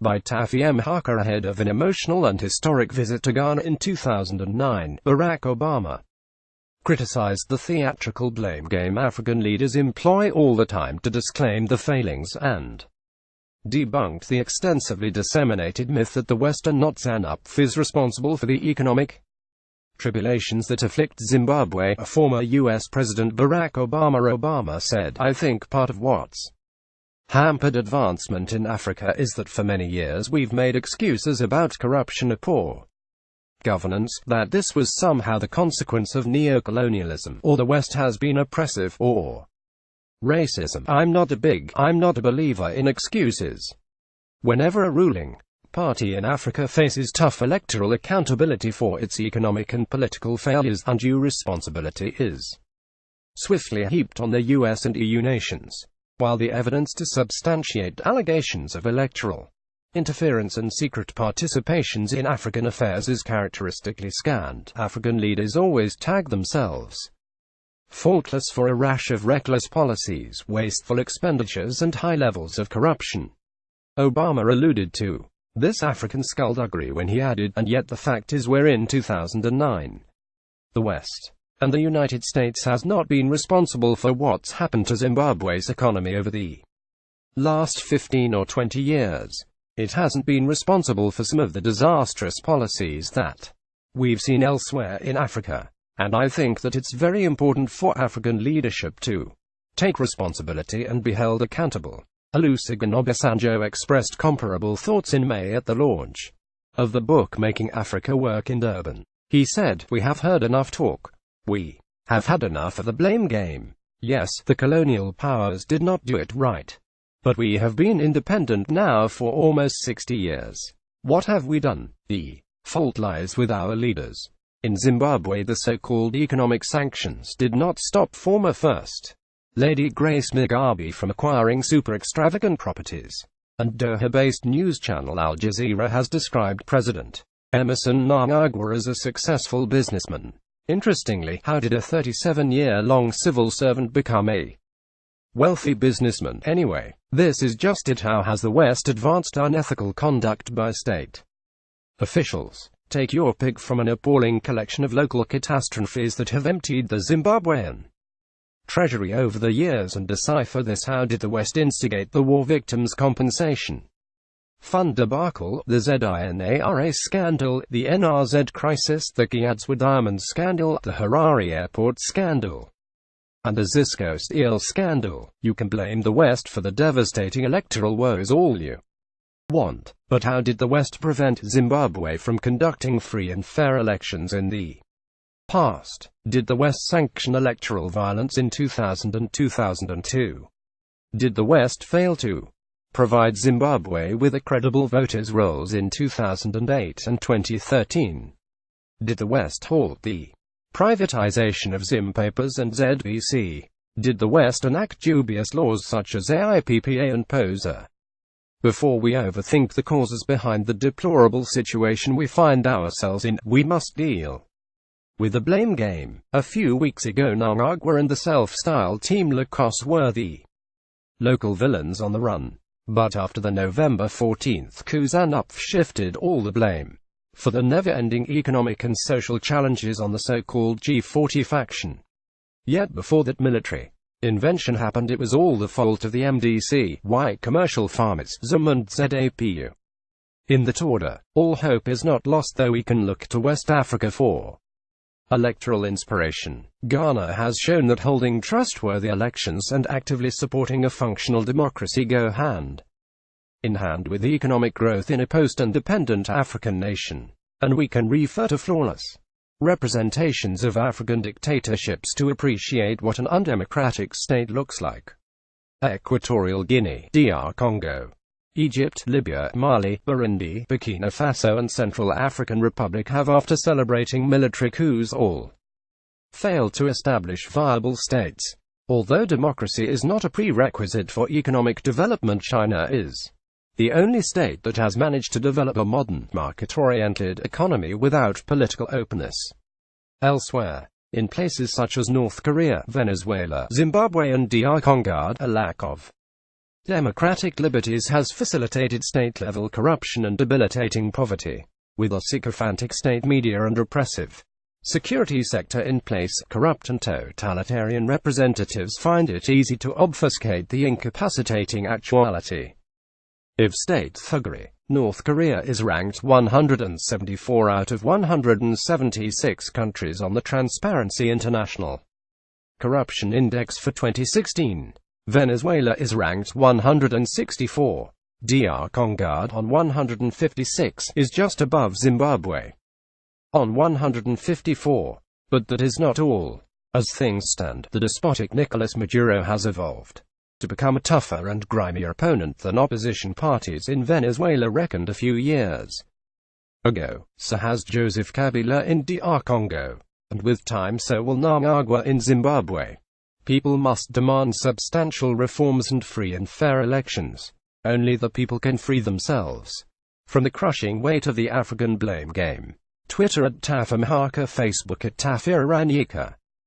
by Taffy M. Harker ahead of an emotional and historic visit to Ghana in 2009. Barack Obama criticized the theatrical blame game African leaders employ all the time to disclaim the failings and debunked the extensively disseminated myth that the West and not zanu-pf is responsible for the economic tribulations that afflict Zimbabwe. Former U.S. President Barack Obama said, "I think part of what's hampered advancement in Africa is that for many years we've made excuses about corruption or poor governance, that this was somehow the consequence of neocolonialism, or the West has been oppressive, or racism. I'm not a believer in excuses. Whenever a ruling party in Africa faces tough electoral accountability for its economic and political failures, undue responsibility is swiftly heaped on the US and EU nations. While the evidence to substantiate allegations of electoral interference and secret participations in African affairs is characteristically scant, African leaders always tag themselves faultless for a rash of reckless policies, wasteful expenditures and high levels of corruption." Obama alluded to this African skullduggery when he added, "And yet the fact is we're in 2009. The West and the United States has not been responsible for what's happened to Zimbabwe's economy over the last 15 or 20 years. It hasn't been responsible for some of the disastrous policies that we've seen elsewhere in Africa. And I think that it's very important for African leadership to take responsibility and be held accountable." Olusegun Obasanjo expressed comparable thoughts in May at the launch of the book Making Africa Work in Durban. He said, "We have heard enough talk. We have had enough of the blame game. Yes, the colonial powers did not do it right. But we have been independent now for almost 60 years. What have we done? The fault lies with our leaders. In Zimbabwe, the so-called economic sanctions did not stop former First Lady Grace Mugabe from acquiring super-extravagant properties." And Doha-based news channel Al Jazeera has described President Emerson Mnangagwa as a successful businessman. Interestingly, how did a 37-year-long civil servant become a wealthy businessman? Anyway, this is just it. How has the West advanced unethical conduct by state officials? Take your pick from an appalling collection of local catastrophes that have emptied the Zimbabwean treasury over the years and decipher this. How did the West instigate the War Victims Compensation Fund debacle, the ZINARA scandal, the NRZ crisis, the Kiadzwa Diamond scandal, the Harare Airport scandal, and the Zisco Steel scandal? You can blame the West for the devastating electoral woes all you want, but how did the West prevent Zimbabwe from conducting free and fair elections in the past? Did the West sanction electoral violence in 2000 and 2002? Did the West fail to provide Zimbabwe with a credible voters' rolls in 2008 and 2013? Did the West halt the privatization of Zim Papers and ZVC? Did the West enact dubious laws such as AIPPA and POSA? Before we overthink the causes behind the deplorable situation we find ourselves in, we must deal with the blame game. A few weeks ago, Mnangagwa and the self-styled Team Lacoste were the local villains on the run. But after the November 14th coup, zanu-pf shifted all the blame for the never-ending economic and social challenges on the so-called G40 faction. Yet before that military invention happened, it was all the fault of the MDC, white commercial farmers, Zim and ZAPU. In that order, all hope is not lost, though we can look to West Africa for electoral inspiration. Ghana has shown that holding trustworthy elections and actively supporting a functional democracy go hand in hand with economic growth in a post-independent African nation. And we can refer to flawless representations of African dictatorships to appreciate what an undemocratic state looks like. Equatorial Guinea, DR Congo, Egypt, Libya, Mali, Burundi, Burkina Faso and Central African Republic have, after celebrating military coups, all failed to establish viable states. Although democracy is not a prerequisite for economic development, China is the only state that has managed to develop a modern, market-oriented economy without political openness. Elsewhere, in places such as North Korea, Venezuela, Zimbabwe and DR Congo, a lack of democratic liberties has facilitated state-level corruption and debilitating poverty. With a sycophantic state media and repressive security sector in place, corrupt and totalitarian representatives find it easy to obfuscate the incapacitating actuality. If state thuggery, North Korea is ranked 174 out of 176 countries on the Transparency International Corruption Index for 2016. Venezuela is ranked 164. DR Congo on 156 is just above Zimbabwe on 154. But that is not all. As things stand, the despotic Nicolas Maduro has evolved to become a tougher and grimier opponent than opposition parties in Venezuela reckoned a few years ago. So has Joseph Kabila in DR Congo. And with time so will Mnangagwa in Zimbabwe. People must demand substantial reforms and free and fair elections. Only the people can free themselves from the crushing weight of the African blame game. Twitter @Tafamhaka, Facebook @Tafiranyika.